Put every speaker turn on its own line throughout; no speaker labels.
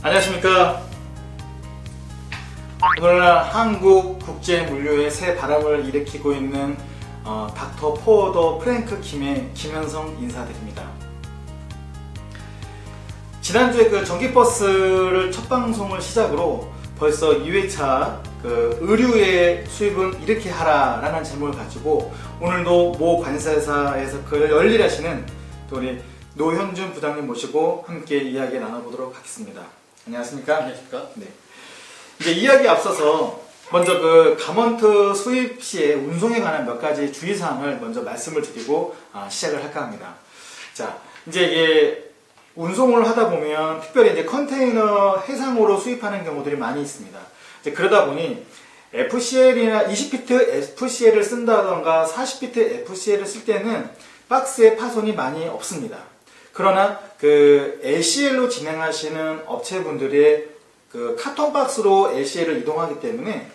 안녕하십니까. 오늘은 한국 국제물류의 새 바람을 일으키고 있는 닥터 포워더 프랭크 킴의 김현성 인사드립니다. 지난주에 그 전기버스를 첫 방송을 시작으로 벌써 2회차 그 의류의 수입은 이렇게 하라라는 제목을 가지고 오늘도 모 관세사에서 그 열일하시는 또 우리 노현준 부장님 모시고 함께 이야기 나눠보도록 하겠습니다. 안녕하십니까?
안녕하십니까?
네. 이제 이야기에 앞서서 먼저 그 가먼트 수입 시에 운송에 관한 몇 가지 주의사항을 먼저 말씀을 드리고 시작을 할까 합니다. 자, 이제 이게 운송을 하다 보면 특별히 이제 컨테이너 해상으로 수입하는 경우들이 많이 있습니다. 이제 그러다 보니 FCL이나 20피트 FCL을 쓴다던가 40피트 FCL을 쓸 때는 박스에 파손이 많이 없습니다. 그러나 그 LCL로 진행하시는 업체분들의 그 카톤 박스로 LCL을 이동하기 때문에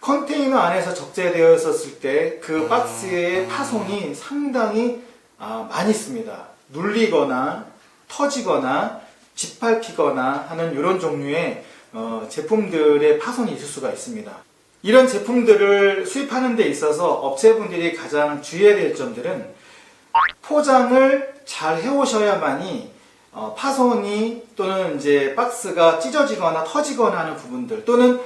컨테이너 안에서 적재되어 있었을 때 그 박스의 파손이 상당히 많이 있습니다. 눌리거나 터지거나 짓밟히거나 하는 이런 종류의 제품들의 파손이 있을 수가 있습니다. 이런 제품들을 수입하는 데 있어서 업체분들이 가장 주의해야 될 점들은 포장을 잘 해오셔야만이 파손이 또는 이제 박스가 찢어지거나 터지거나 하는 부분들 또는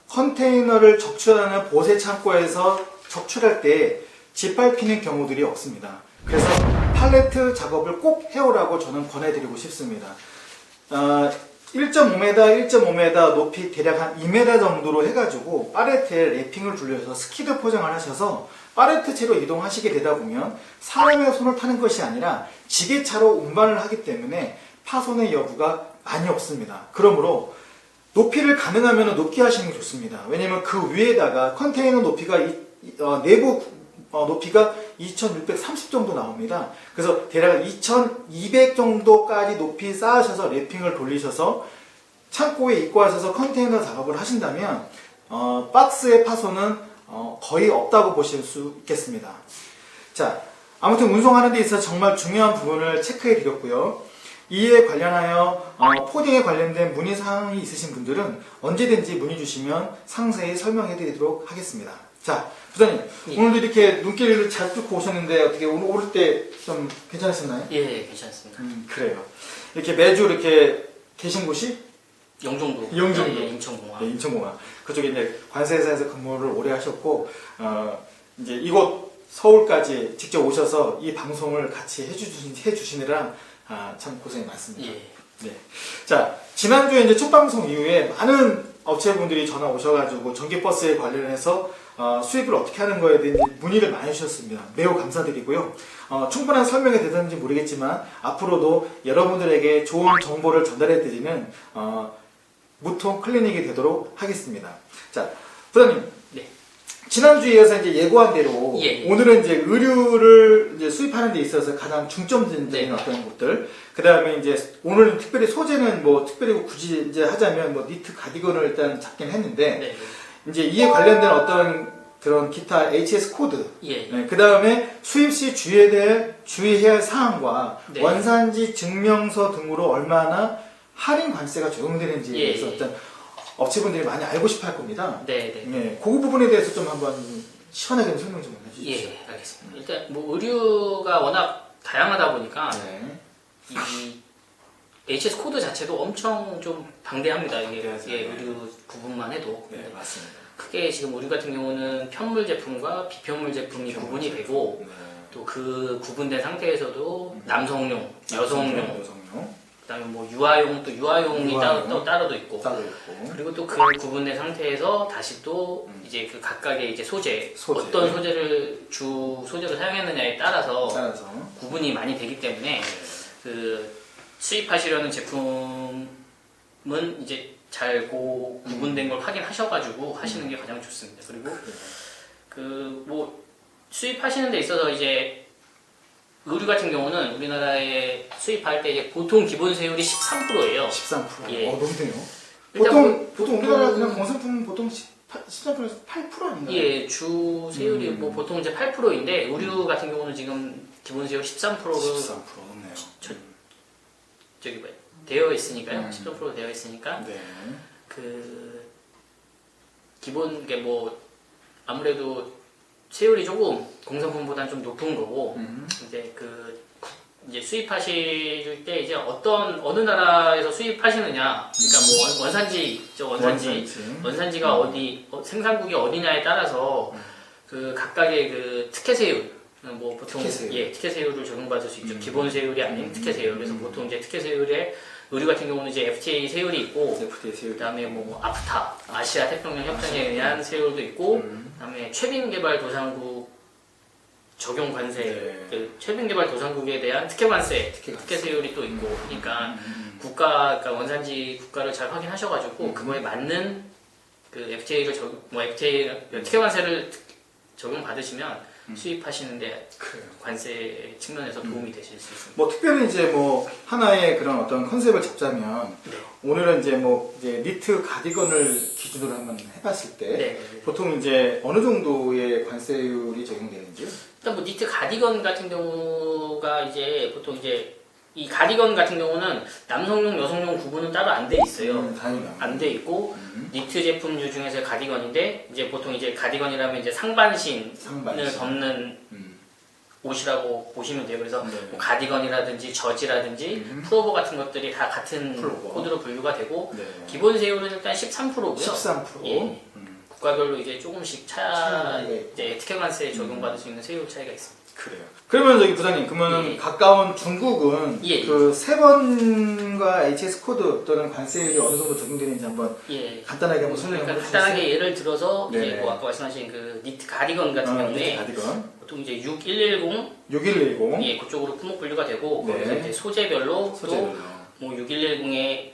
컨테이너를 적출하는 보세 창고에서 적출할 때 짓밟히는 경우들이 없습니다. 그래서 팔레트 작업을 꼭 해오라고 저는 권해드리고 싶습니다. 1.5m, 1.5m 높이 대략 한 2m 정도로 해가지고 팔레트에 랩핑을 둘러서 스키드 포장을 하셔서 팔레트체로 이동하시게 되다 보면 사람의 손을 타는 것이 아니라 지게차로 운반을 하기 때문에 파손의 여부가 많이 없습니다. 그러므로 높이를 가능하면 높게 하시는 게 좋습니다. 왜냐면 그 위에다가 컨테이너 높이가 내부 높이가 2630 정도 나옵니다. 그래서 대략 2200 정도까지 높이 쌓으셔서 랩핑을 돌리셔서 창고에 입고하셔서 컨테이너 작업을 하신다면 박스의 파손은 거의 없다고 보실 수 있겠습니다. 자, 아무튼 운송하는 데 있어서 정말 중요한 부분을 체크해 드렸고요. 이에 관련하여 코딩에 관련된 문의사항이 있으신 분들은 언제든지 문의 주시면 상세히 설명해 드리도록 하겠습니다. 자, 부장님,
예.
오늘도 이렇게 눈길을 잘 뚫고 오셨는데 어떻게 오늘 오를 때 좀 괜찮으셨나요?
예, 괜찮습니다.
그래요. 이렇게 매주 이렇게 계신 곳이?
영종도.
영종도.
예, 인천공항.
네, 인천공항. 그쪽에 이제 관세사에서 근무를 오래 하셨고, 이제 이곳 서울까지 직접 오셔서 이 방송을 같이 해주시느라 참 고생이 많습니다.
예.
네. 자, 지난주에 이제 첫 방송 이후에 많은 업체분들이 전화 오셔가지고 전기버스에 관련해서 수입을 어떻게 하는 거에 대해 문의를 많이 주셨습니다. 매우 감사드리고요. 충분한 설명이 되는지 모르겠지만 앞으로도 여러분들에게 좋은 정보를 전달해드리는 무통 클리닉이 되도록 하겠습니다. 자, 부장님.
네.
지난주에 이어서 이제 예고한 대로
예.
오늘은 이제 의류를 이제 수입하는 데 있어서 가장 중점적인
네.
어떤 것들, 그 다음에 이제 오늘은 특별히 소재는 뭐 특별히 굳이 이제 하자면 뭐 니트 가디건을 일단 잡긴 했는데
네.
이제 이에 관련된 어떤 그런 기타 HS 코드,
예.
네, 그 다음에 수입 시 주의해야 할 사항과
네.
원산지 증명서 등으로 얼마나 할인 관세가 적용되는지에
예.
대해서 어떤 업체분들이 많이 알고 싶어 할 겁니다.
네, 네.
예, 그 부분에 대해서 좀 한번 시원하게 설명 좀 해주십시오.
예, 알겠습니다. 일단 뭐 의류가 워낙 다양하다 보니까
네.
이 HS 코드 자체도 엄청 좀 방대합니다. 이게
방대하죠.
의류 부분만 해도.
네, 맞습니다.
크게 지금 의류 같은 경우는 편물 제품과 비편물 제품이 구분이 되고
네.
또 그 구분된 상태에서도 남성용, 여성용, 그다음에 뭐 유아용 또 유아용이
유아용.
따로도 있고
따로 있고.
그리고 또 그 구분된 상태에서 다시 또 이제 그 각각의 이제 소재. 어떤 주 소재를 사용했느냐에 따라서 구분이 많이 되기 때문에 그 수입하시려는 제품은 이제 잘 구분된 걸 확인하셔가지고 하시는 게 가장 좋습니다. 그리고 그 뭐 수입하시는 데 있어서 이제 의류 같은 경우는 우리나라에 수입할 때 이제 보통 기본 세율이 13%예요.
13%.
예.
높네요.
일단
보통 우리나라 그냥 공산품 보통 13%에서 8% 아닌가요?
예, 주 세율이 뭐 보통 이제 8%인데 의류 같은 경우는 지금 기본 세율 13%를
13% 높네요.
저기 뭐야 되어 있으니까요. 13% 되어 있으니까
네.
그 기본 게 뭐 아무래도 세율이 조금 공산품보다는 좀 높은 거고 이제 이제 수입하실 때 이제 어느 나라에서 수입하시느냐, 그러니까 뭐 원산지 있죠, 원산지가 어디 생산국이 어디냐에 따라서 그 각각의 그 특혜세율, 뭐 보통 특혜세율을 적용받을 수 있죠. 기본 세율이 아닌 특혜세율. 그래서 보통 이제 특혜세율에 의류 같은 경우는 이제 FTA 세율이 있고, 그다음에 뭐 아프타, 아시아 태평양 협정에 의한 세율도 있고, 그다음에 최빈개발도상국 적용 관세, 그 최빈개발도상국에 대한 특혜 관세, 특혜 세율이 또 있고, 그러니까 그러니까 원산지 국가를 잘 확인하셔가지고 그거에 맞는 그 FTA를 특혜 관세를 적용 받으시면 수입하시는데 관세 측면에서 도움이 되실 수 있습니다.
뭐 특별히 이제 뭐 하나의 그런 어떤 컨셉을 잡자면 오늘은 이제 뭐 이제 니트 가디건을 기준으로 한번 해봤을 때 보통 이제 어느 정도의 관세율이 적용되는지요?
일단 뭐 니트 가디건 같은 경우가 이제 보통 이제 이 가디건 같은 경우는 남성용, 여성용 구분은 따로 안 돼 있어요. 안 돼 있고 니트 제품류 중에서 가디건인데 이제 보통 이제 가디건이라면 이제 상반신을 덮는 옷이라고 보시면 돼요. 그래서 뭐 가디건이라든지 저지라든지 풀오버 같은 것들이 다 같은 코드로 분류가 되고 기본 세율은 일단 13%고요.
13%.
예. 국가별로 이제 조금씩 이제 특혜관세에 적용받을 수 있는 세율 차이가 있습니다.
그래요. 그러면 저기 부장님, 그러면 가까운 중국은 그 세번과 HS 코드 또는 관세율이 어느 정도 적용되는지 한번 간단하게 한번 설명해 주시죠.
간단하게 예를 들어서 이제 뭐 아까 말씀하신 그 니트 가디건 같은 경우에 보통 이제 6110 예, 그쪽으로 품목 분류가 되고 거기서 이제 소재별로 또 뭐 6110에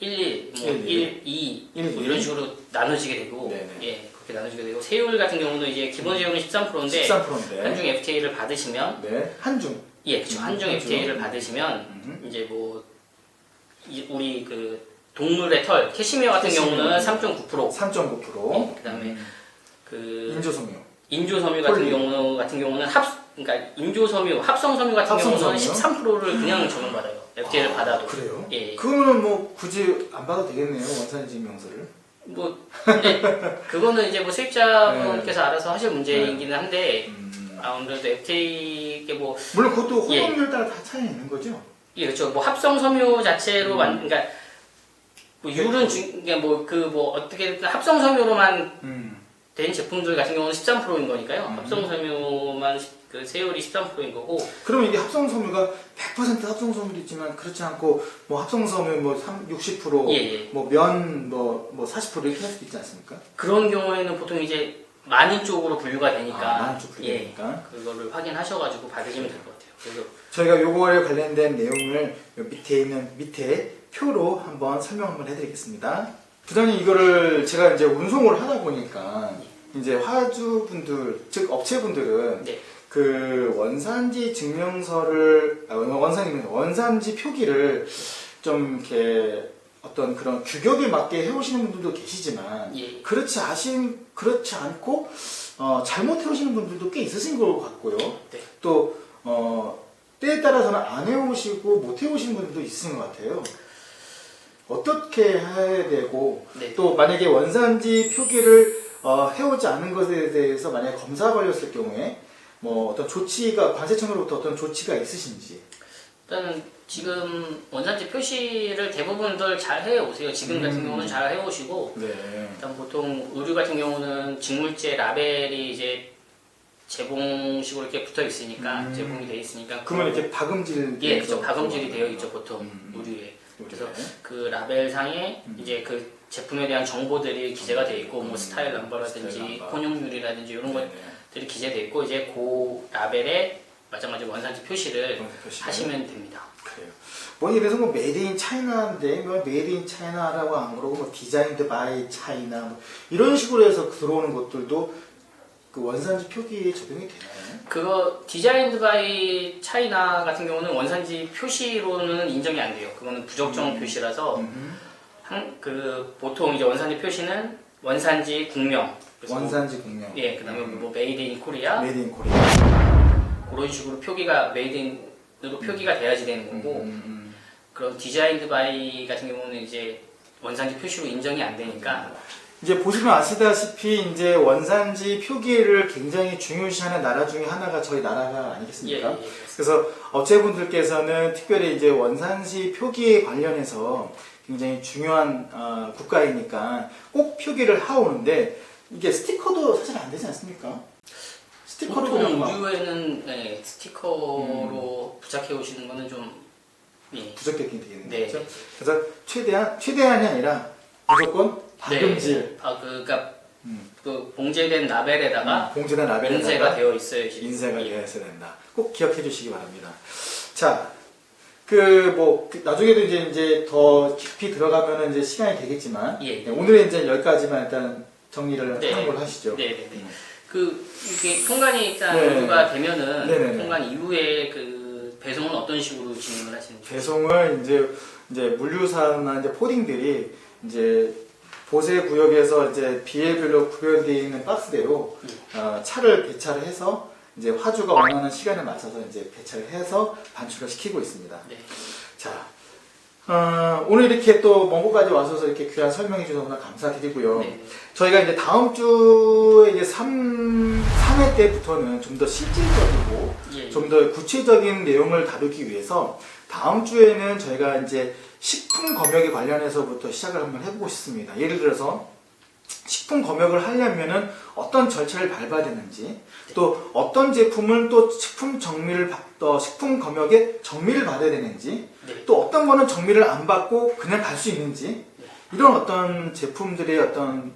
11, 뭐 1, 2 뭐 이런 식으로 나눠지게 되고 그렇게 나눠지게 되고 세율 같은 경우는 이제 기본 세율은 13%인데 한중 FTA를 받으시면
한중
그렇죠. 한중 FTA를 받으시면 이제 뭐 우리 그 동물의 털 캐시미어 같은 경우는 3.9%. 그다음에 그 인조섬유 같은 경우는 그러니까 인조섬유, 합성섬유 같은 경우는 13%를 그냥 적용받아요. FTA를 받아도.
그래요? 그거는 뭐 굳이 안 받아도 되겠네요, 원산지 증명서를.
뭐 근데 그거는 이제 뭐 수입자분께서 알아서 하실 문제이기는 한데 아무래도 FTA 게 뭐
물론 그것도 호동률 따라 다 차이가 있는 거죠.
그렇죠. 뭐 합성 섬유 자체로 그러니까 뭐 율은 그러니까 어떻게든 합성 섬유로만 된 제품들 같은 경우는 13%인 거니까요. 합성 섬유만 그 세율이 13%인 거고.
그러면 이게 합성 섬유가 100% 합성 섬유도 있지만 그렇지 않고 뭐 합성 섬유 뭐 60% 뭐 면 뭐 40% 이렇게 할 수도 있지 않습니까?
그런 경우에는 보통 이제 많은 쪽으로 분류가 되니까
많은 쪽 분류니까
그거를 확인하셔가지고 받으시면 될 것 같아요. 그래서
저희가 요거에 관련된 내용을 밑에 표로 한번 설명 한번 해드리겠습니다. 부장님, 이거를 제가 이제 운송을 하다 보니까 이제 화주분들 즉 업체분들은 그 원산지 증명서를 원산지 표기를 좀 이렇게 어떤 그런 규격에 맞게 해오시는 분들도 계시지만 그렇지 않고 잘못 해오시는 분들도 꽤 있으신 것 같고요. 또 때에 따라서는 안 해오시고 못 해오시는 분들도 있으신 것 같아요. 어떻게 해야 되고 또 만약에 원산지 표기를 해오지 않은 것에 대해서 만약에 검사가 걸렸을 경우에 뭐 어떤 조치가 관세청으로부터 어떤 조치가 있으신지.
일단은 지금 원산지 표시를 대부분들 잘 해오세요. 지금 같은 경우는 잘 해오시고 일단 보통 의류 같은 경우는 직물제 라벨이 이제 재봉식으로 이렇게 붙어 있으니까 재봉이 돼 있으니까
그러면 이렇게 박음질
그렇죠. 박음질이 되어 있죠. 보통 의류에. 그래서 그 라벨상에 이제 그 제품에 대한 정보들이 기재가 되어 있고 뭐 스타일 넘버라든지 혼용률이라든지 이런 것들이 기재되어 있고 이제 그 라벨에 마찬가지 원산지 표시를 하시면 됩니다.
그래요. 뭐 예를 들어서 뭐 메이드 인 차이나인데 뭐 메이드 인 차이나라고 안 그러고 뭐 디자인드 바이 차이나 뭐 이런 식으로 해서 들어오는 것들도 그 원산지 표기에 적용이 되나요?
그거 디자인드 바이 차이나 같은 경우는 원산지 표시로는 인정이 안 돼요. 그거는 부적정 표시라서 그 보통 이제 원산지 표시는 원산지 국명,
국명,
그다음에 뭐 메이드 인 코리아, 그런 식으로 표기가 메이드 인으로 표기가 돼야지 되는 거고 그런 디자인드 바이 같은 경우는 이제 원산지 표시로 인정이 안 되니까
이제 보시면 아시다시피 이제 원산지 표기를 굉장히 중요시하는 나라 중에 하나가 저희 나라가 아니겠습니까?
예, 예, 예.
그래서 업체분들께서는 특별히 이제 원산지 표기에 관련해서 굉장히 중요한 국가이니까 꼭 표기를 하오는데 이게 스티커도 사실 안 되지 않습니까? 스티커로
보통
그냥 막
우유에는 스티커로 부착해 오시는 거는 좀
부적격이 되겠네요.
네.
그렇죠? 그래서 최대한이 아니라 무조건 박음질.
그러니까 그 봉제된 라벨에다가
봉제된 라벨에다가
인쇄가 되어 있어야지.
인쇄가 되어 있어야 된다. 꼭 기억해 주시기 바랍니다. 자, 나중에도 이제 더 깊이 들어가면은 이제 시간이 되겠지만,
예.
네, 오늘은 이제 여기까지만 일단 정리를
네.
하는 걸로 하시죠.
네네네. 이게 통관이 일단
네.
오류가 되면은
네네네.
통관 이후에 그 배송은 어떤 식으로 진행을 하시는지.
배송을 이제 물류사나 이제 포딩들이 이제 보세 구역에서 이제 비엘별로 구별되어 있는 박스대로 차를 배차를 해서 이제 화주가 원하는 시간에 맞춰서 이제 배차를 해서 반출을 시키고 있습니다.
네.
자, 오늘 이렇게 또 먼 곳까지 와셔서 이렇게 귀한 설명해 주셔서 너무나 감사드리고요.
네.
저희가 이제 다음 주에 이제 3회 때부터는 좀 더 실질적이고
예.
좀 더 구체적인 내용을 다루기 위해서 다음 주에는 저희가 이제 식품 검역에 관련해서부터 시작을 한번 해보고 싶습니다. 예를 들어서 식품 검역을 하려면은 어떤 절차를 밟아야 되는지, 또 어떤 제품은 또 식품 검역에 정밀을 받아야 되는지,
네.
또 어떤 거는 정밀을 안 받고 그냥 갈 수 있는지, 이런 어떤 제품들의 어떤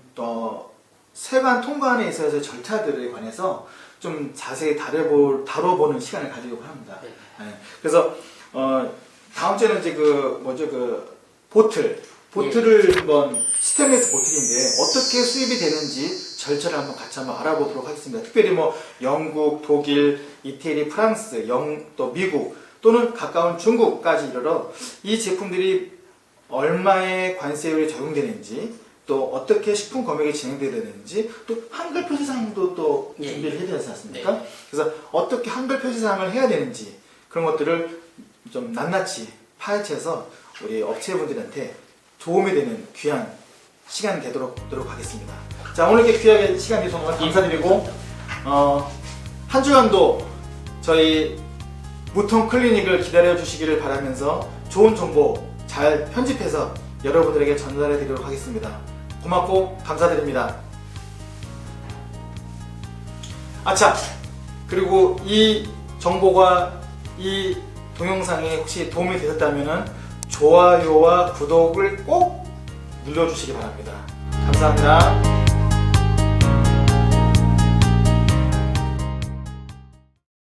세관 통관에 있어서 절차들에 관해서 좀 자세히 다뤄보는 시간을 가지려고 합니다.
네.
네. 그래서 다음 주에는 이제 보틀을 한번 스테인리스 보틀인데 어떻게 수입이 되는지 절차를 한번 같이 한번 알아보도록 하겠습니다. 특별히 영국, 독일, 이태리, 프랑스, 또 미국 또는 가까운 중국까지 이르러 이 제품들이 얼마의 관세율이 적용되는지, 또 어떻게 식품 검역이 진행되어야 되는지, 또 한글 표시사항도 또
예.
준비를 해야 되지 않습니까?
네.
그래서 어떻게 한글 표시사항을 해야 되는지 그런 것들을 좀 낱낱이 파헤쳐서 우리 업체분들한테 도움이 되는 귀한 시간이 되도록 하겠습니다. 자, 오늘 이렇게 귀하게 시간 내주셔서 정말 감사드리고 한 주간도 저희 무통 클리닉을 기다려 주시기를 바라면서 좋은 정보 잘 편집해서 여러분들에게 전달해 드리도록 하겠습니다. 고맙고 감사드립니다. 아차! 그리고 이 정보가 이 동영상에 혹시 도움이 되셨다면 좋아요와 구독을 꼭 눌러주시기 바랍니다. 감사합니다.